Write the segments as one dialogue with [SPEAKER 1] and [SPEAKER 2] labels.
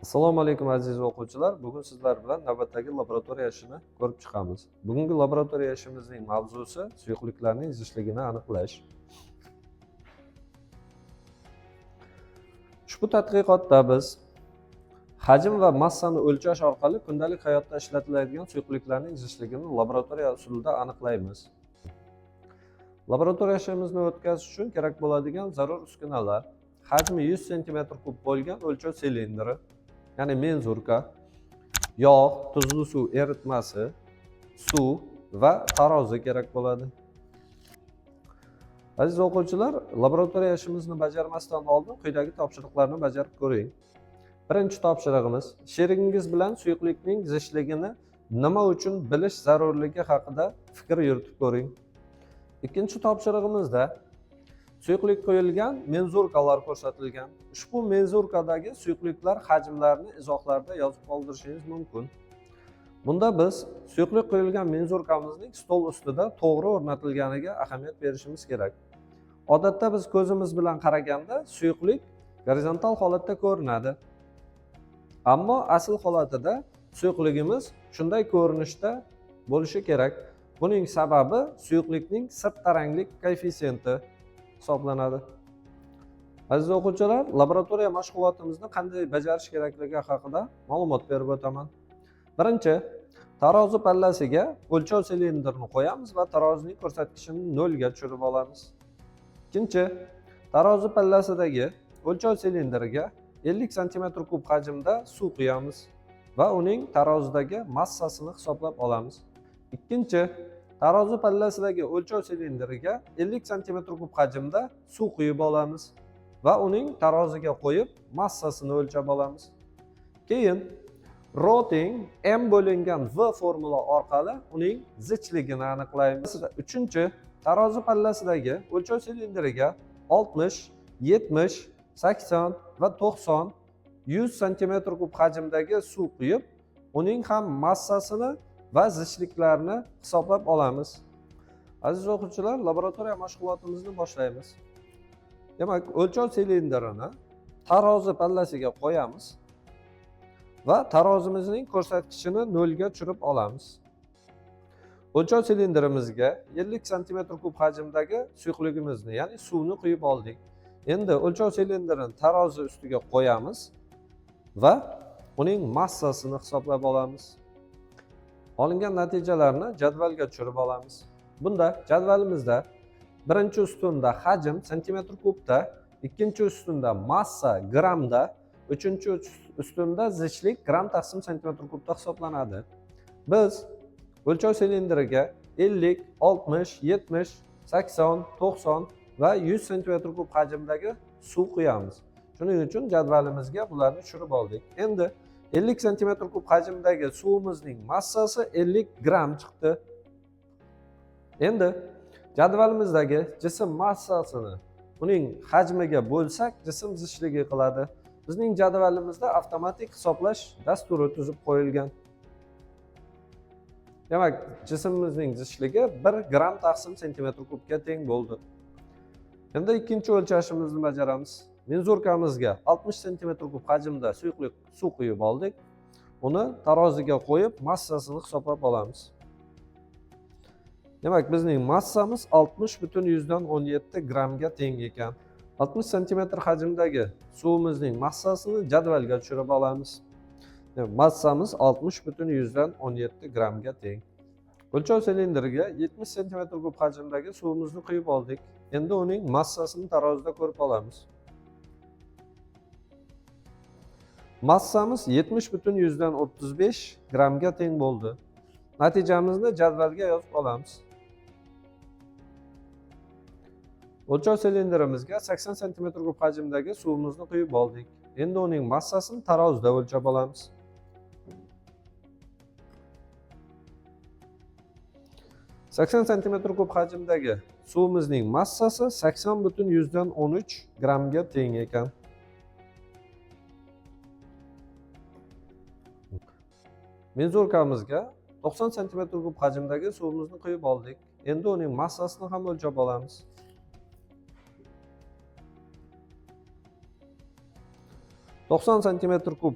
[SPEAKER 1] Assalomu alaykum aziz o'quvchilar. Bugun sizlar bilan navbatdagi laboratoriya ishini ko'rib chiqamiz. Bugungi laboratoriya ishimizning mavzusi suyuqliklarning zishligini aniqlash. Ushbu tadqiqotda biz hajm va massani o'lchash orqali kundalik hayotda ishlatiladigan suyuqliklarning zishligini laboratoriya usulida aniqlaymiz. Laboratoriya ishimizni o'tkazish uchun kerak bo'ladigan zarur uskunalar: hajmi 100 cm3 bo'lgan o'lchov silindri, ya'ni menzurka, yog', tuzli suv eritmasi, suv va tarozi kerak bo'ladi. Aziz o'quvchilar, laboratoriya ishimizni bajarmasdan oldin quyidagi topshiriqlarni bajarib ko'ring. Birinchi topshirig'imiz: sherigingiz bilan suyuqlikning zishligini nima uchun bilish zarurligi haqida fikr yuritib ko'ring. Ikkinchi topshirig'imizda suyuqlik qo'yilgan menzurkalar ko'rsatilgan. Ushbu menzurkadagi suyuqliklar hajmlarini izohlarda yozib qoldirishingiz mumkin. Bunda biz suyuqlik qo'yilgan menzurkamizning stol ustida to'g'ri o'rnatilganiga ahamiyat berishimiz kerak. Odatda biz ko'zimiz bilan qaraganda suyuqlik gorizontal holatda ko'rinadi. Ammo asl holatida suyuqligimiz shunday ko'rinishda bo'lishi kerak. Buning sababi suyuqlikning sirttaranglik koeffitsiyenti hisoblanadi. Aziz o'quvchilar, laboratoriya mashg'ulotimizni qanday bajarish kerakligi haqida ma'lumot berib o'taman. Birinchi, tarozi pallasiga o'lchov silindrini qo'yamiz va tarozining ko'rsatkichini 0 ga tushirib olamiz. Ikkinchi, tarozi pallasidagi o'lchov silindriga 50 cm3 hajmda suv quyamiz va uning tarozidagi massasini hisoblab olamiz. Ikkinchi, tarozi pallasidagi o'lchov silindriga 50 cm3 hajmda suv quyib olamiz va uning taroziga qo'yib massasini o'lchab olamiz. Keyin Roting m bo'lingan v formula orqali uning zichligini aniqlaymiz. Uchinchi, tarozi pallasidagi o'lchov silindriga 60, 70, 80 va 90, 100 cm3 hajmdagi suv quyib, uning ham massasini va zichliklarini hisoblab olamiz. Aziz o'quvchilar, laboratoriya mashg'ulotimizni boshlaymiz. Demak, o'lchov silindrini tarozi pallasiga qo'yamiz va tarozimizning ko'rsatkichini 0 ga tushirib olamiz. O'lchov silindrimizga 50 cm3 hajmdagi suyuqligimizni, ya'ni suvni quyib oldik. Endi o'lchov silindrini tarozi ustiga qo'yamiz va uning massasini hisoblab olamiz. Olingan natijalarni jadvalga tushirib olamiz. Bunda jadvalimizda birinchi ustunda hajm santimetr kubda, ikkinchi ustunda massa grammda, uchinchi ustunda zichlik gram taqsim santimetr kubda hisoblanadi. Biz o'lchov silindriga 50, 60, 70, 80, 90 va 100 cm3 hajmdagi suv quyamiz. Shuning uchun jadvalimizga bularni tushirib oldik. Endi 50 cm3 hajmdagi suvimizning massasi 50 gram chiqdi. Endi jadvalimizdagi jism massasini uning hajmiga bo'lsak, jism zichligi qiladi. Bizning jadvalimizda avtomatik hisoblash dasturi tuzib qo'yilgan. Demak, jismimizning zichligi 1 gram taqsim santimetr kubga teng bo'ldi. Endi ikkinchi o'lchashimizni bajaramiz. Menzurkamizga 60 cm3 hajmda suyuqlik suv quyib oldik. Uni taroziga qo'yib, massasini hisoblab olamiz. Demak, bizning massamiz 60,17 gramga teng ekan. 60 cm hajmdagi suvimizning massasini jadvalga tushirib olamiz. Massamiz 60,17 gramga teng. O'lchov silindriga 70 cm3 hajmdagi suvimizni quyib oldik. Endi uning massasini tarozida ko'rib olamiz. Massamiz 70,35 gramga teng bo'ldi. Natijamizni jadvalga yozib olamiz. O'lchov silindrimizga 80 cm3 hajmdagi suvimizni quyib oldik. Endi uning massasini tarozida o'lchab olamiz. Sakson cm3 hajmdagi suvimizning massasi 80,13 gramga teng ekan. Menzurkamizga 90 cm3 hajmdagi suvimizni quyib oldik. Endi uning massasini ham o'lchab olamiz. 90 cm3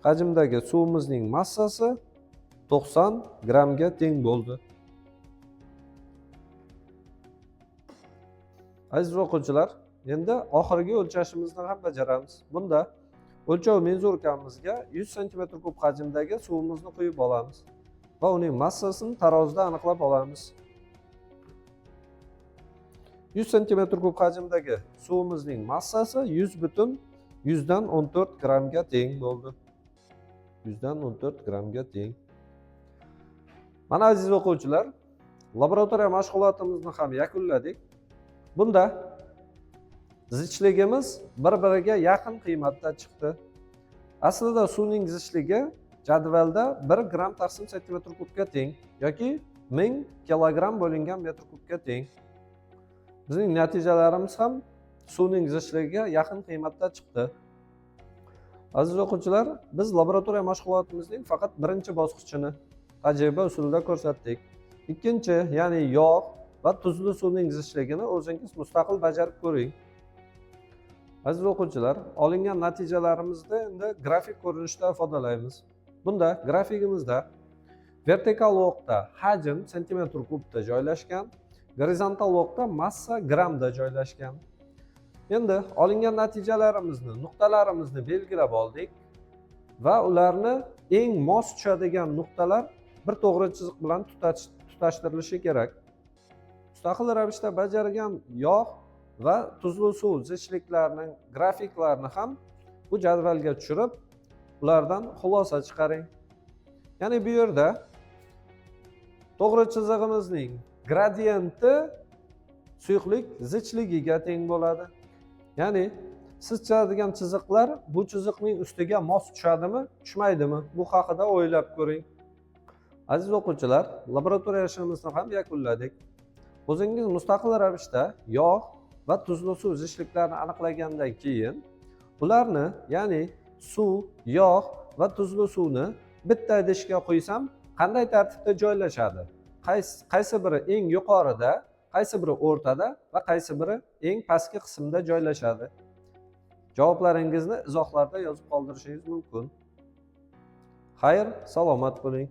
[SPEAKER 1] hajmdagi suvimizning massasi 90 grammga teng bo'ldi. Aziz o'quvchilar, endi oxirgi o'lchashimizni ham bajaramiz. Bunda o'lchov menzurkamizga 100 cm3 hajmdagi suvimizni quyib olamiz va uning massasini tarozida aniqlab olamiz. 100 cm3 hajmdagi suvimizning massasi 100,14 grammga teng bo'ldi. 114 grammga teng. Mana aziz o'quvchilar, laboratoriya mashg'ulotimizni ham yakunladik. Bunda zichligimiz bir-biriga yaqin qiymatda chiqdi. Aslida suvning zichligi jadvalda 1 gram taqsim centimetr kubga teng yoki 1000 kilogram bo'lingan metr kubga teng. Bizning natijalarimiz ham suvning zichligiga yaqin qiymatda chiqdi. Aziz o'quvchilar, biz laboratoriya mashg'ulotimizning faqat birinchi bosqichini tajriba usulida ko'rsatdik. Ikkinchi, ya'ni yog' va tuzli suvning zichligini o'zingiz mustaqil bajarib ko'ring. Aziz o'quvchilar, olingan natijalarimizni endi grafik ko'rinishda ifodalaymiz. Bunda grafikimizda vertikal o'qda hajm sentimetr kubda joylashgan, gorizontal o'qda massa grammda joylashgan. Endi olingan natijalarimizni, nuqtalarimizni belgilab oldik va ularni eng mos tushadigan nuqtalar bir to'g'ri chiziq bilan tutashtirilishi kerak. Mustaqil ravishda bajarilgan yog' va tuzli suv zichliklarining grafiklarini ham bu jadvalga tushirib, ulardan xulosa chiqaring. Ya'ni bu yerda to'g'ri chizig'imizning gradienti suyuqlik zichligiga teng bo'ladi. Ya'ni siz chizadigan chiziqlar bu chiziqning ustiga mos tushadimi, tushmaydimi? Bu haqida o'ylab ko'ring. Aziz o'quvchilar, laboratoriya ishimizni ham yakunladik. O'zingiz mustaqil ravishda yog' va tuzli suv zichliklarini aniqlagandan keyin ularni, ya'ni suv, yog' va tuzli suvni bitta idishga qo'ysam qanday tartibda joylashadi? Qaysi biri eng yuqorida, qaysi biri o'rtada va qaysi biri eng pastki qismda joylashadi? Javoblaringizni izohlarda yozib qoldirishingiz mumkin. Xayr, salomat bo'ling.